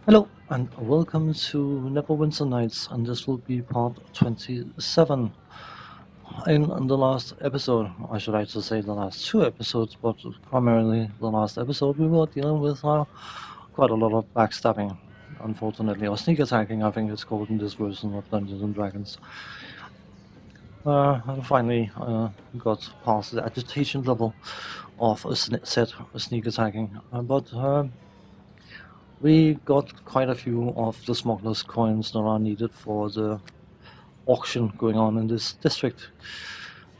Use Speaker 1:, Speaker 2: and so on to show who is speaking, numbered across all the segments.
Speaker 1: Hello and welcome to Neverwinter Nights, and this will be part 27. In the last episode, I should actually say the last two episodes, but primarily the last episode, we were dealing with quite a lot of backstabbing, unfortunately, or sneak attacking, I think it's called in this version of Dungeons and Dragons. And finally, got past the agitation level of a set sneak attacking, but we got quite a few of the smuggler's coins that are needed for the auction going on in this district.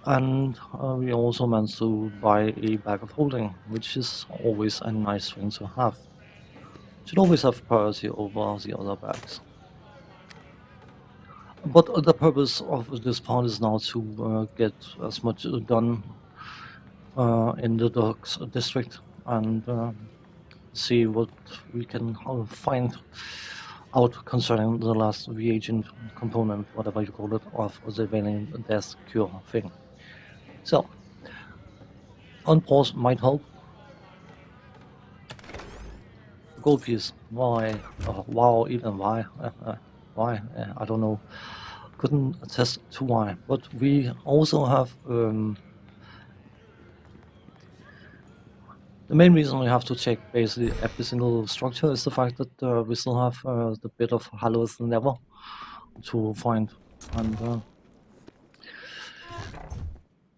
Speaker 1: And we also managed to buy a bag of holding, which is always a nice thing to have. Should always have priority over the other bags. But the purpose of this part is now to get as much done in the docks district and see what we can find out concerning the last reagent component, whatever you call it, of the Valiant Death Cure thing. So, on pause might help. Gold piece. Why? Wow, even why? Why? I don't know. Couldn't attest to why. But we also have the main reason we have to check basically every single structure is the fact that we still have the bit of Hallow's Never to find, and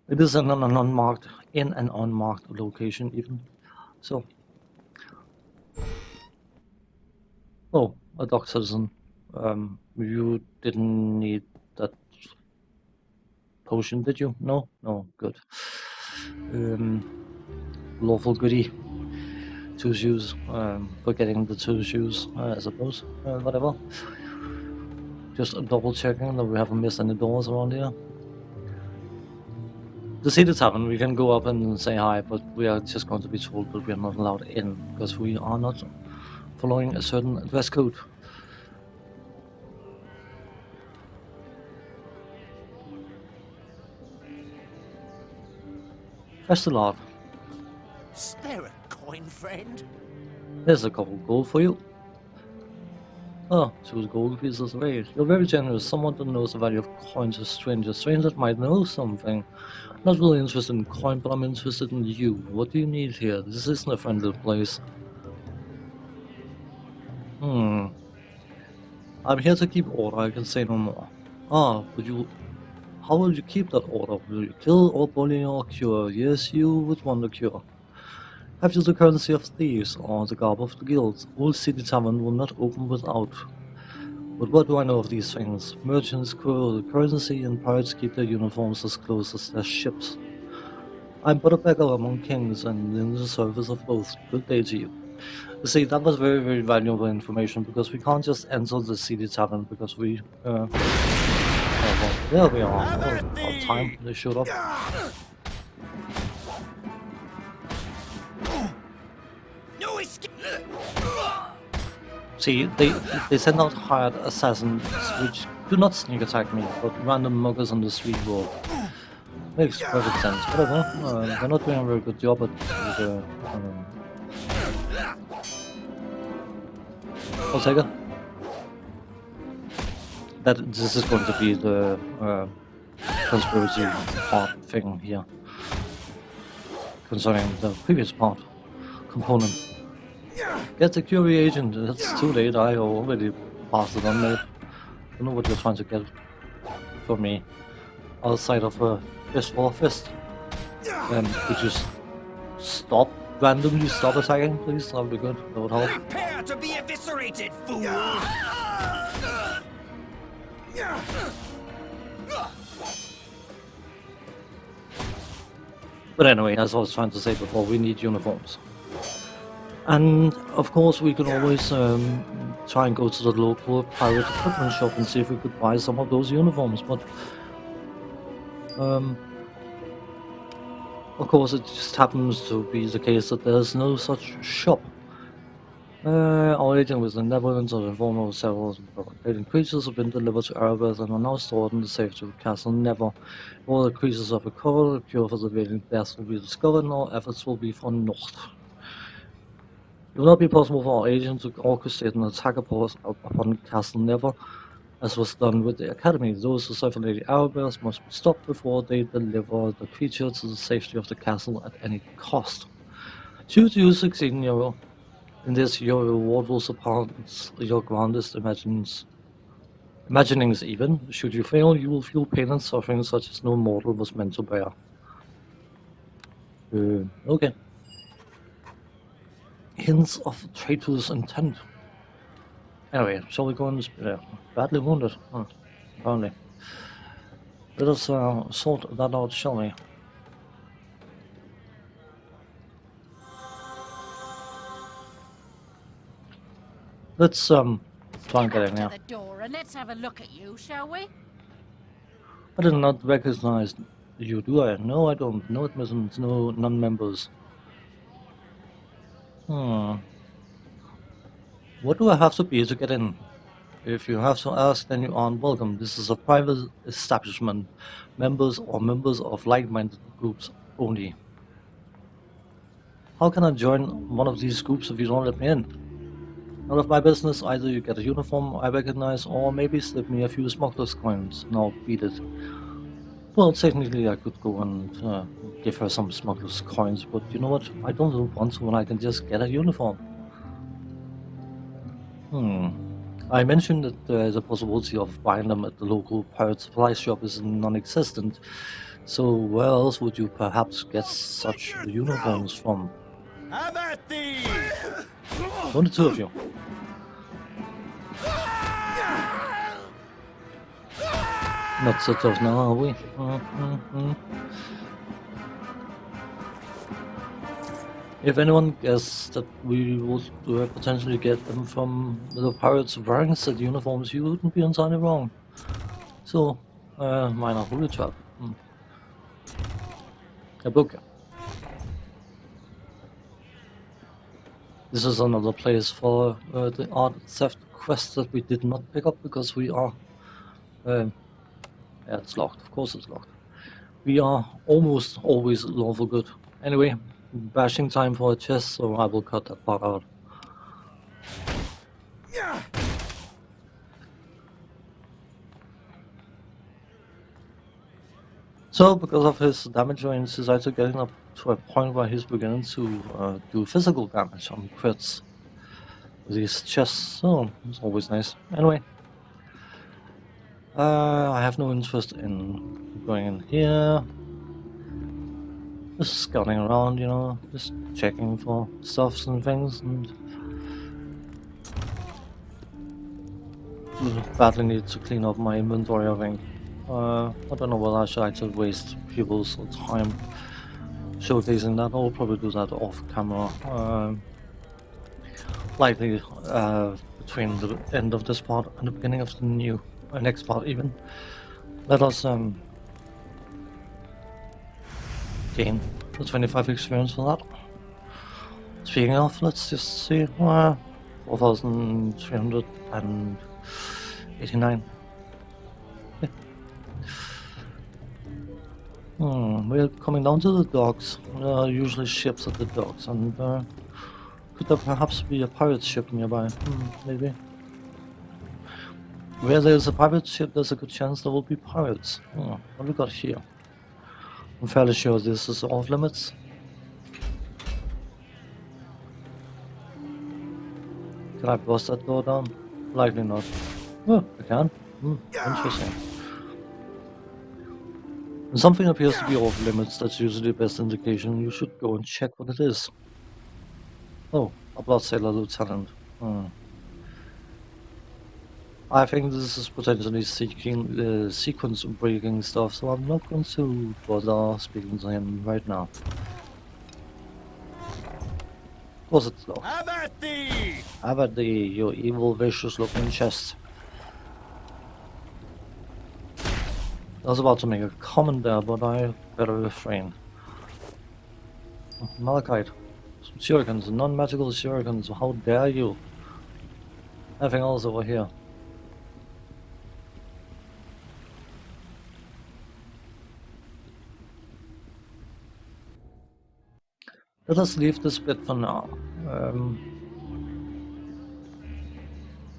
Speaker 1: it is in an unmarked location even. So, oh, a dock citizen. You didn't need that potion, did you? No? No, good. Lawful goodie. Two shoes. Forgetting the two shoes, I suppose. Whatever. Just double checking that we haven't missed any doors around here. The Cedar Tavern, we can go up and say hi, but we are just going to be told that we are not allowed in because we are not following a certain dress code. Thanks a lot.
Speaker 2: Spare a coin, friend.
Speaker 1: There's a couple gold for you. Oh, 2 gold pieces of age. You're very generous. Someone that knows the value of coins is strange. A stranger that might know something. Not really interested in coin, but I'm interested in you. What do you need here? This isn't a friendly place. I'm here to keep order, I can say no more. Ah, but how will you keep that order? Will you kill or bully or cure? Yes, you would want to cure. Have you the currency of thieves or the garb of the guilds? Old City Tavern will not open without. But what do I know of these things? Merchants cool currency and pirates keep their uniforms as close as their ships. I'm but a beggar among kings and in the service of both. Good day to you. You see, that was very, very valuable information because we can't just enter the City Tavern because oh, well, there we are. Oh, about time they showed up.
Speaker 2: No escape.
Speaker 1: See, they send out hired assassins which do not sneak attack me, but random muggers on the street will. Makes perfect sense. Whatever. They're not doing a very good job at the. I'll take it. That this is going to be the conspiracy part thing here concerning the previous part component. Get the QE agent. It's too late. I already passed it on, mate. I don't know what you're trying to get from me outside of a fist for a fist. Could you randomly stop attacking, please? That would be good. That would help.
Speaker 2: Prepare to be eviscerated, fool!
Speaker 1: But anyway, as I was trying to say before, we need uniforms. And of course, we can always try and go to the local pirate equipment shop and see if we could buy some of those uniforms. But of course, it just happens to be the case that there's no such shop. Our agent was the Neverwinter informed of several hidden creatures have been delivered to Erebus and are now stored in the safety of Castle Never. All the creatures have recovered, a cure for the Valiant Death will be discovered, and all efforts will be for naught. will not be possible for our agent to orchestrate an attack upon Castle Never, as was done with the Academy. Those who serve Lady Arabelle must be stopped before they deliver the creature to the safety of the castle at any cost. Should you succeed in this, your reward will surpass your grandest imaginings even. Should you fail, you will feel pain and suffering such as no mortal was meant to bear. Okay. Hints of traitorous intent. Anyway, shall we go on this? Badly wounded, apparently. Let us sort that out, shall we? Let's try and get in here.
Speaker 3: The door and let's have a look at you, shall we?
Speaker 1: I did not recognize you, do I? No, I don't. No admissions, no non-members. What do I have to be to get in? If you have to ask, then you aren't welcome. This is a private establishment. Members of like-minded groups only. How can I join one of these groups if you don't let me in? None of my business. Either you get a uniform I recognize, or maybe slip me a few smuggler's coins. Now beat it. Well, technically I could go and give her some smuggler's coins, but you know what? I don't want to when I can just get a uniform. I mentioned that the possibility of buying them at the local pirate supply shop is non-existent. So where else would you perhaps get such uniforms from?
Speaker 2: Have at thee!
Speaker 1: Only two of you. Not so tough now, are we? If anyone guessed that we would potentially get them from the pirates wearing said uniforms, you wouldn't be entirely wrong. So, minor holy trap. A book. This is another place for the art theft quest that we did not pick up because we are... yeah, it's locked. Of course it's locked. We are almost always lawful good. Anyway, bashing time for a chest, so I will cut that part out. So, because of his damage range, he's actually getting up to a point where he's beginning to do physical damage on crits with these chests, so it's always nice. Anyway, I have no interest in going in here. Just scouting around, you know, just checking for stuffs and things, and badly need to clean up my inventory, I think. I don't know whether I should actually waste people's time showcasing that. I'll probably do that off camera. Likely between the end of this part and the beginning of the next part even. Let us gain the 25 experience for that. Speaking of, let's just see, 4,389. We're coming down to the docks. Usually ships at the docks, and could there perhaps be a pirate ship nearby? Maybe. Where there's a pirate ship, there's a good chance there will be pirates. What do we got here? I'm fairly sure this is off limits. Can I bust that door down? Likely not. Oh, I can. Interesting. When something appears to be off limits, that's usually the best indication. You should go and check what it is. Oh, a blood sailor lieutenant. I think this is potentially sequence breaking stuff, so I'm not going to bother speaking to him right now. Of course it's locked.
Speaker 2: Have at thee!
Speaker 1: Have at thee, you evil, vicious looking chest. I was about to make a comment there, but I better refrain. Malachite. Some shurikens, non-magical shurikens, how dare you? Nothing else over here. Let us leave this bit for now.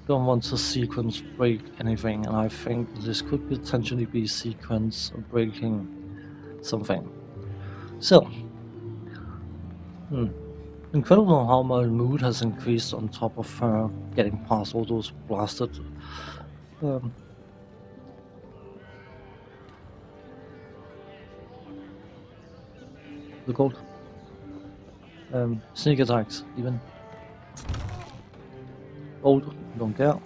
Speaker 1: don't want to sequence break anything, and I think this could potentially be sequence breaking something. So, incredible how my mood has increased on top of getting past all those blasted um, the called sneak attacks even. Old, don't care.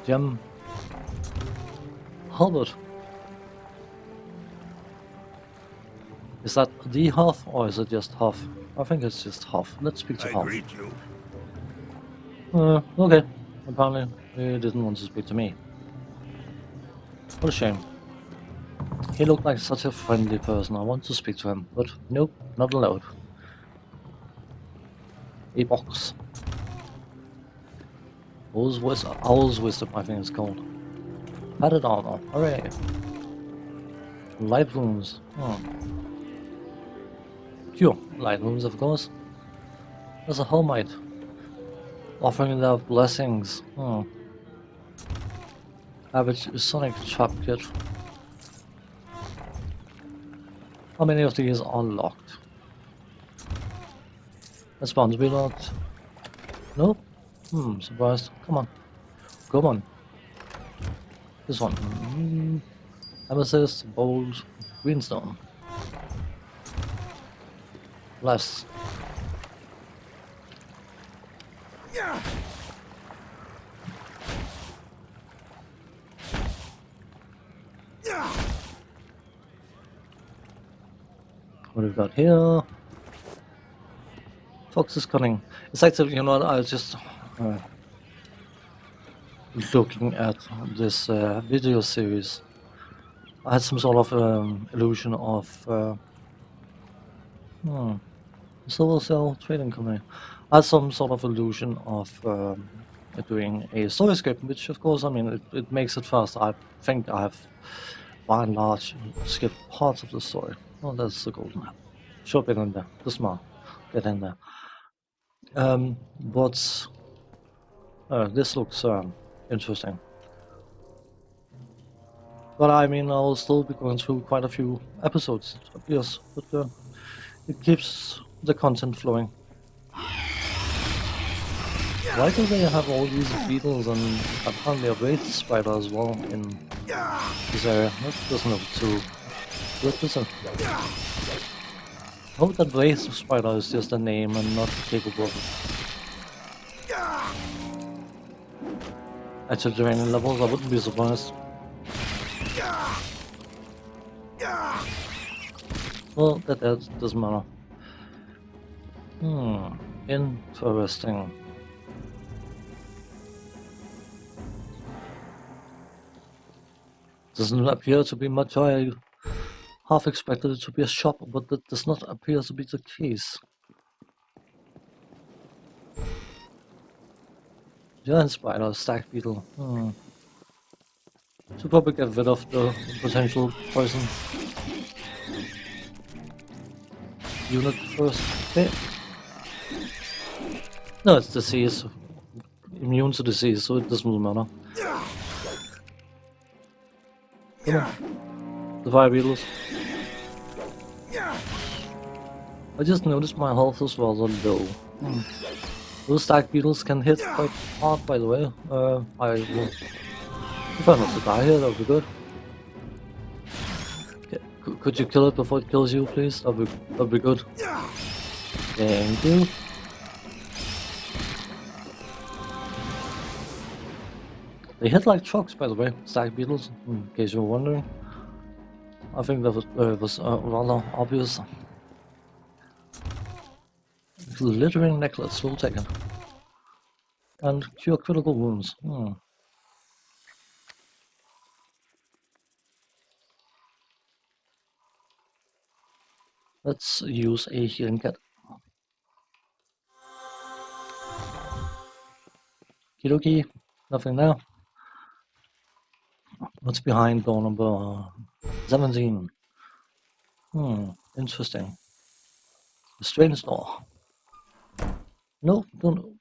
Speaker 1: Gem. Halbert. Is that the half or is it just half? I think it's just half. Let's speak to
Speaker 2: I
Speaker 1: half.
Speaker 2: greet you.
Speaker 1: Okay. Apparently he didn't want to speak to me. What a shame. He looked like such a friendly person. I want to speak to him, but nope, not allowed. A box. Owl's Wisdom, I think it's called. Padded armor. Hooray. Light runes. Pure light runes, of course. There's a Helmite. Offering their blessings. Average Sonic Chop Kit. How many of these are locked? That's bound to be locked. Nope. Surprised. Come on. Come on. This one. Amethyst, Bold, Greenstone. Less. What have we got here? Fox is cunning. It's actually, you know what, I was just looking at this video series. I had some sort of illusion of Silver Cell Trading Company. I had some sort of illusion of doing a story script, which of course, I mean, it makes it fast. I think I have, by and large, skipped parts of the story. Oh, that's the golden map. Sure, get in there. The smart. Get in there. But this looks interesting. But I mean, I'll still be going through quite a few episodes, it appears, but it keeps the content flowing. Why do they have all these beetles and apparently a wraith spider as well in this area? That doesn't look too good, does it? I hope that wraith spider is just a name and not capable of actual draining levels. I wouldn't be surprised. Well, that doesn't matter. Interesting. Doesn't appear to be much. I half expected it to be a shop, but that does not appear to be the case. Giant spider, stag beetle. Should probably get rid of the potential poison unit first. Okay. No, it's disease. Immune to disease, so it doesn't matter. Come on. The fire beetles. I just noticed my health is rather low. Those stag beetles can hit quite hard, by the way. I will. If I'm not to die here, that would be good. Okay. Could you kill it before it kills you, please? That'd be good. Thank you. They hit like trucks, by the way, stag beetles, in case you're wondering. I think that was rather obvious. Glittering necklace, we'll take it. And cure critical wounds. Let's use a healing kit. Kidoki, nothing there. What's behind door number 17? Interesting. The strange door. No, don't.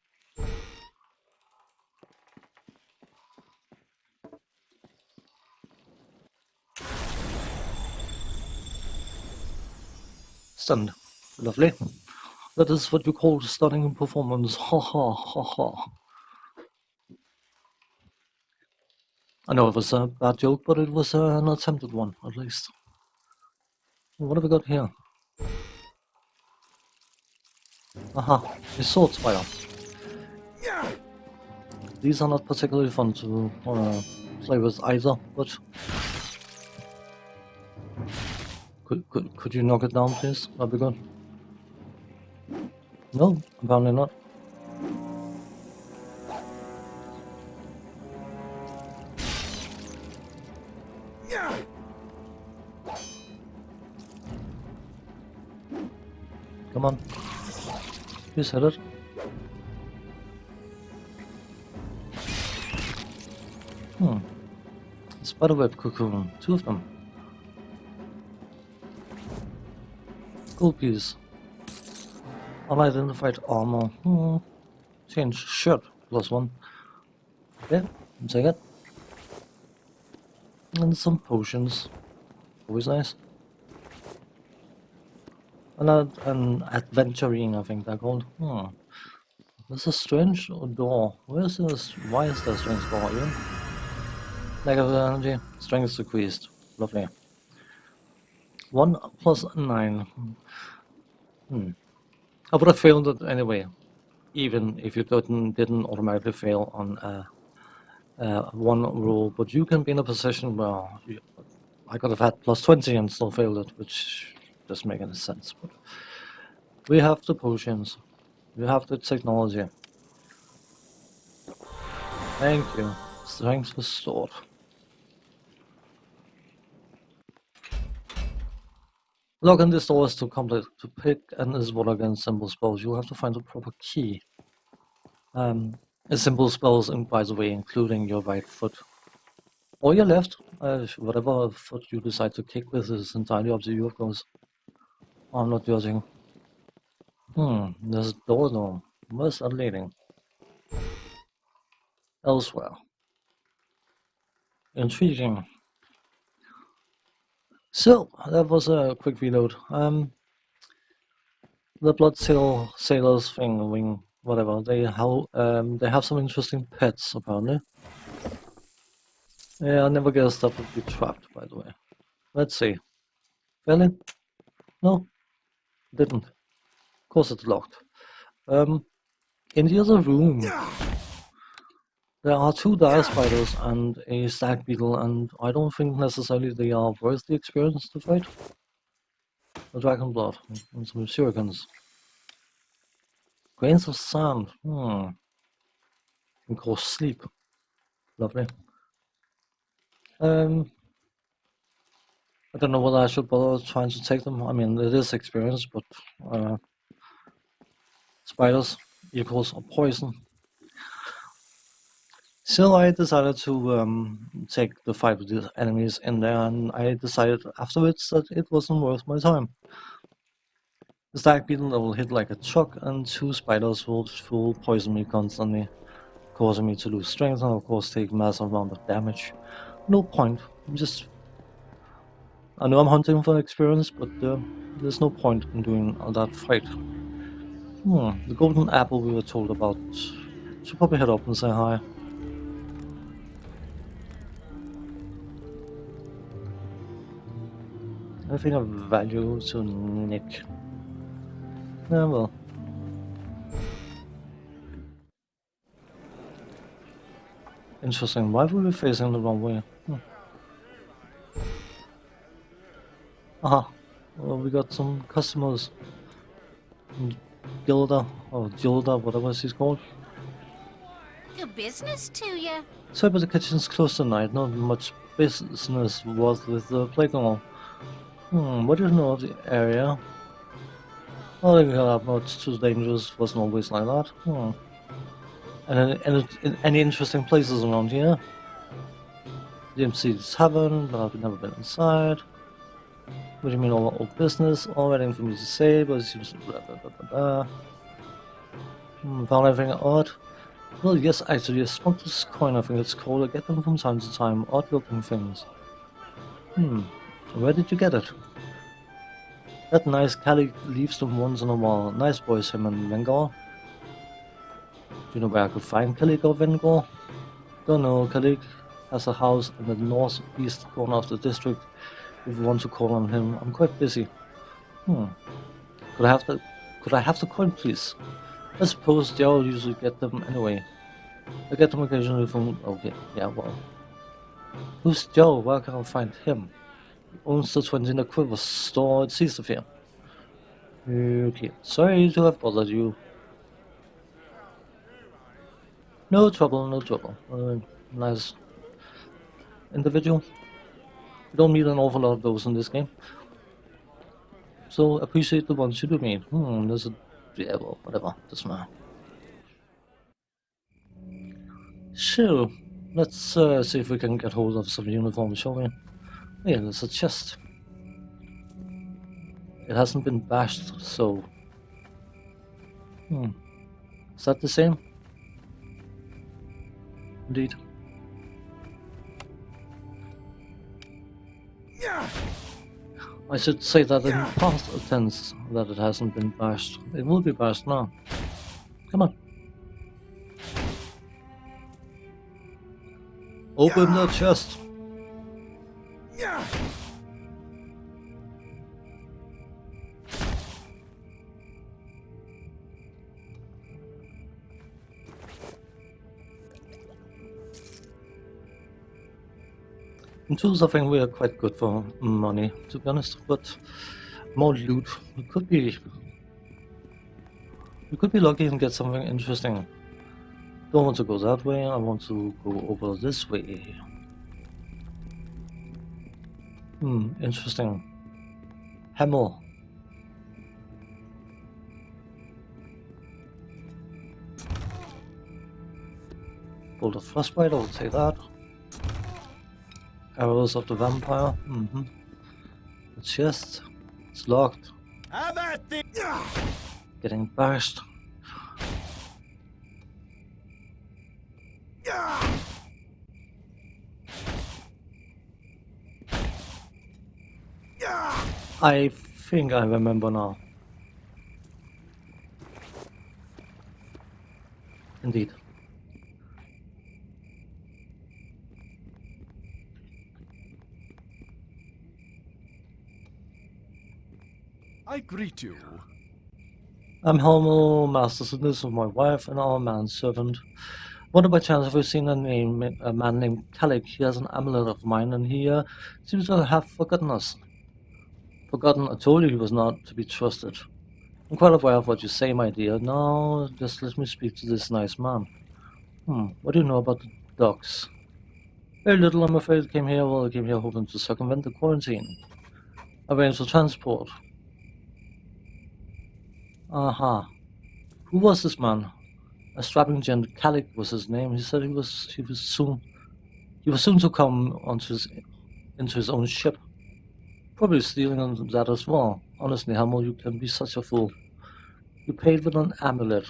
Speaker 1: Stunned. Lovely. That is what you call stunning performance. Ha ha ha ha. I know it was a bad joke, but it was an attempted one, at least. What have we got here? Aha, a sword spider. These are not particularly fun to play with either, but... Could you knock it down, please? That'd be good. No, apparently not. Come on. Please hit it. Spiderweb cocoon. 2 of them. Gold piece. Unidentified armor. Change shirt. +1. Okay, take it. And some potions. Always nice. An adventuring, I think they're called. This is a strange door. Where's this? Why is there a strange door even? Negative energy. Strength decreased. Lovely. 1 + 9. I would have failed it anyway, even if you didn't automatically fail on one roll. But you can be in a position where I could have had +20 and still failed it, which doesn't make any sense. But we have the potions. We have the technology. Thank you. Strength restored. Locking this door is too complex to pick and is water against simple spells. You'll have to find the proper key. Simple spells, and by the way, including your right foot. Or your left. Whatever foot you decide to kick with is entirely up to you, of course. I'm not judging. There's a door though. Where's that leading? Elsewhere. Intriguing. So, that was a quick reload. The Blood Sailors thing, whatever, they have some interesting pets, apparently. Yeah, I never guessed that would be trapped, by the way. Let's see. Fell in? No, didn't. Of course it's locked. In the other room, there are 2 dire spiders and a stag beetle, and I don't think necessarily they are worth the experience to fight. A dragon blood and some shurikens. Grains of sand. Can cause sleep. Lovely. I don't know whether I should bother trying to take them. I mean, it is experience, but spiders equals a poison. So I decided to take the 5 of these enemies in there, and I decided afterwards that it wasn't worth my time. The stag beetle will hit like a truck, and 2 spiders will poison me constantly, causing me to lose strength and of course take massive amount of damage. No point. I know I'm hunting for experience, but there's no point in doing that fight. The golden apple we were told about. Should probably head up and say hi. Anything of value to Nick? Yeah, well. Interesting. Why were we facing the wrong way? Aha. Well, we got some customers. Gilda, or Gilda, whatever she's called.
Speaker 3: Good business to you.
Speaker 1: Sorry, but the kitchen's closed tonight. Not much business was with the playground. What do you know of the area? Oh, they got much too dangerous. Wasn't always like that. And any interesting places around here? Didn't see the tavern, but I've never been inside. What do you mean all business? All waiting for me to say, but it seems blah blah blah blah blah. Found anything odd? Well, yes, actually, a spontaneous coin, I think it's called. I get them from time to time. Odd looking things. Where did you get it? That nice Cali leaves them once in a while. Nice boys, him and Vengar. Do you know where I could find Kalik or Vengar? Don't know. Kalik has a house in the northeast corner of the district. If you want to call on him, I'm quite busy. Could I have the coin, please? I suppose they all usually get them anyway. I get them occasionally from. Okay, yeah, well. Who's Joe? Where can I find him? He owns the 20 in the Quiver store at Caesarfair. Okay, sorry to have bothered you. No trouble, no trouble. Nice individual. You don't meet an awful lot of those in this game. So appreciate the ones you do meet. There's a. Yeah, well, whatever. Doesn't matter. So, let's see if we can get hold of some uniforms, shall we? Yeah, there's a chest. It hasn't been bashed, so. Is that the same? Indeed. I should say that in past tense that it hasn't been bashed. It will be bashed now. Come on. Open the chest. In tools, I think we are quite good for money, to be honest, but more loot. We could be lucky and get something interesting. Don't want to go that way, I want to go over this way. Interesting. Hammer. Bolt of Frostbite, I'll take that. Arrows of the Vampire. The chest. It's locked.
Speaker 2: How about the...
Speaker 1: Getting bashed. I think I remember now. Indeed.
Speaker 2: I greet you.
Speaker 1: I'm Helmo, Masters of this with my wife and our manservant. Wonder by chance have we seen a man named Kalik? He has an amulet of mine and he seems to have forgotten us. Forgotten? I told you he was not to be trusted. I'm quite aware of what you say, my dear. Now, just let me speak to this nice man. What do you know about the docks? Very little, I'm afraid. I came here hoping to circumvent the quarantine. Arrange for transport. Aha. Who was this man? A strapping gent, Kalik was his name. He said he was soon to come into his own ship. Probably stealing on that as well. Honestly, Hamel, you can be such a fool. You paid with an amulet.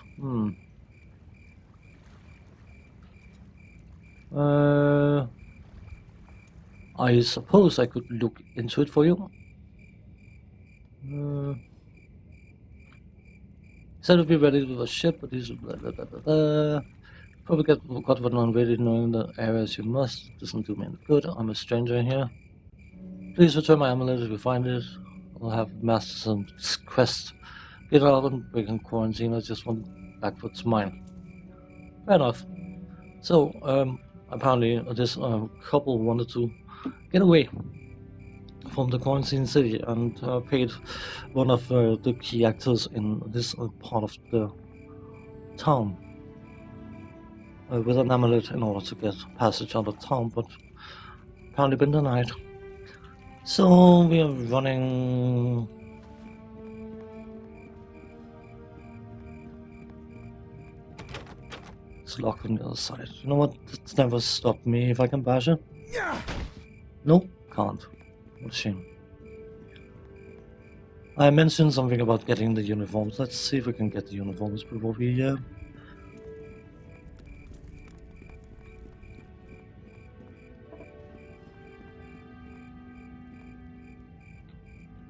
Speaker 1: I suppose I could look into it for you. Said to be ready with a ship, but he's probably got one on ready knowing the areas you must. Doesn't do me any good. I'm a stranger here. Please return my amulet if you find it. I'll have Masterson's quest. Get out and break in quarantine. I just want back what's mine. Fair enough. So, apparently this couple wanted to get away from the quarantine city and paid one of the key actors in this part of the town with an amulet in order to get passage out of town, but apparently been denied. So we are running. It's locked on the other side. You know what? It's never stopped me if I can bash it. Nope, can't. What a shame. I mentioned something about getting the uniforms. Let's see if we can get the uniforms before we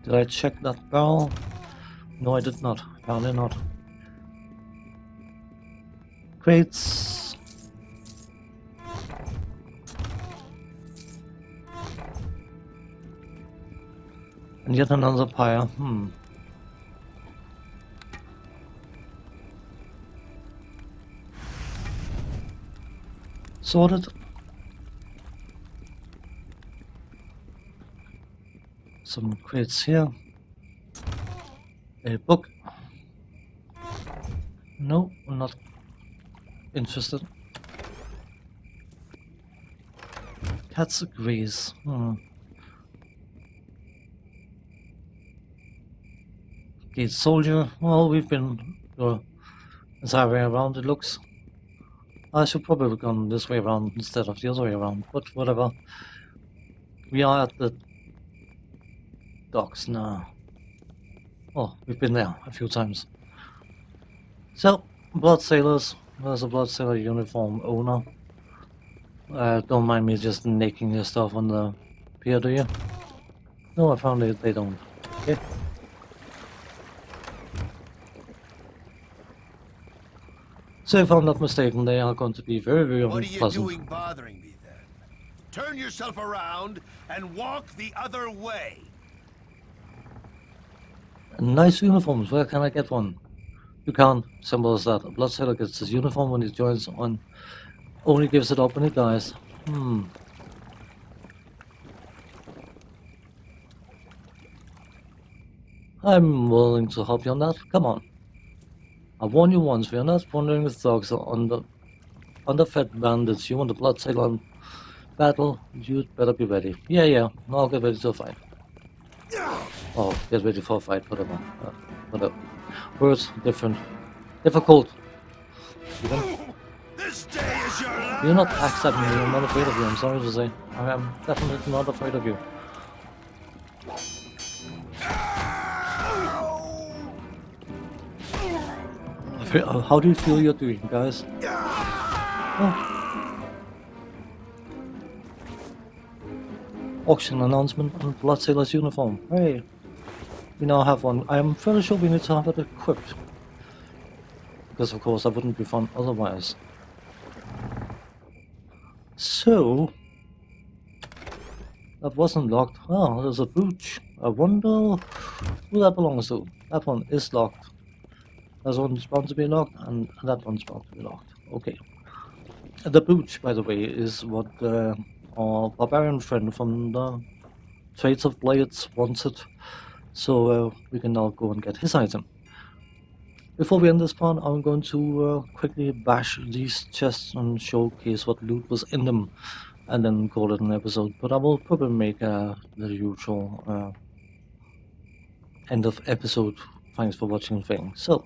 Speaker 1: Did I check that barrel? No, I did not. Apparently not. Crates. And yet another pyre. Sorted. Some crates here. A book. No, I'm not interested. Cat's grease. Gate soldier. Well, we've been entire way around, it looks. I should probably have gone this way around instead of the other way around, but whatever. We are at the docks now. Oh, we've been there a few times. So, blood sailors. There's a blood sailor uniform owner. Don't mind me just nicking your stuff on the pier, do you? No, apparently they don't. Okay. So if I'm not mistaken, they are going to be very, very
Speaker 2: What are you
Speaker 1: unpleasant.
Speaker 2: doing bothering me then? Turn yourself around and walk the other way.
Speaker 1: Nice uniforms, where can I get one? You can't. Simple as that. A blood sailor gets his uniform when he joins on. Only gives it up when he dies. I'm willing to help you on that. Come on. I warned you once, we are not wandering with dogs or underfed bandits. You want a blood sailor battle? You'd better be ready. Yeah, I'll get ready to fight. Oh, get ready for a fight, whatever. Whatever. Words, different. Difficult. Even.
Speaker 2: This day is your last.
Speaker 1: You're not accepting me, I'm not afraid of you, I'm sorry to say. I am definitely not afraid of you. How do you feel you're doing, guys? Oh. Auction announcement on Blood Sailor's uniform. Hey, we now have one. I am fairly sure we need to have it equipped. Because of course that wouldn't be fun otherwise. So, that wasn't locked. Oh, there's a brooch. I wonder who that belongs to. That one is locked. That one's bound to be locked, and that one's bound to be locked. Okay. The brooch, by the way, is what our barbarian friend from the Trades of Blades wanted. So we can now go and get his item. Before we end this part, I'm going to quickly bash these chests and showcase what loot was in them, and then call it an episode. But I will probably make the usual end of episode thanks for watching thing. So,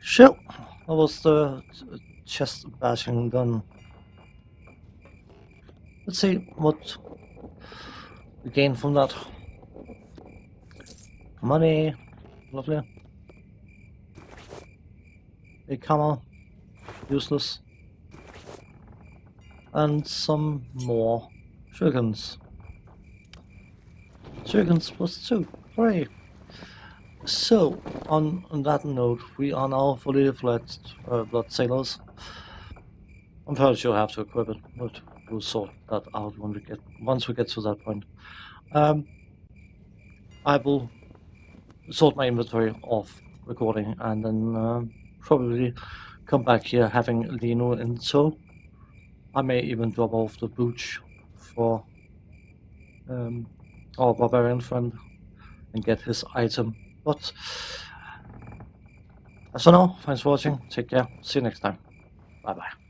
Speaker 1: so that was the chest bashing done. Let's see what we gain from that. Money, lovely. A camera, useless. And some more shurikens. Shurikens plus 2, hooray! So, on that note, we are now fully fledged blood sailors. I'm fairly sure I have to equip it, but we'll sort that out once we get to that point. I will sort my inventory off recording and then probably come back here having Lino in tow. I may even drop off the booch for our barbarian friend and get his item. But as for now, thanks for watching, take care, see you next time, bye bye.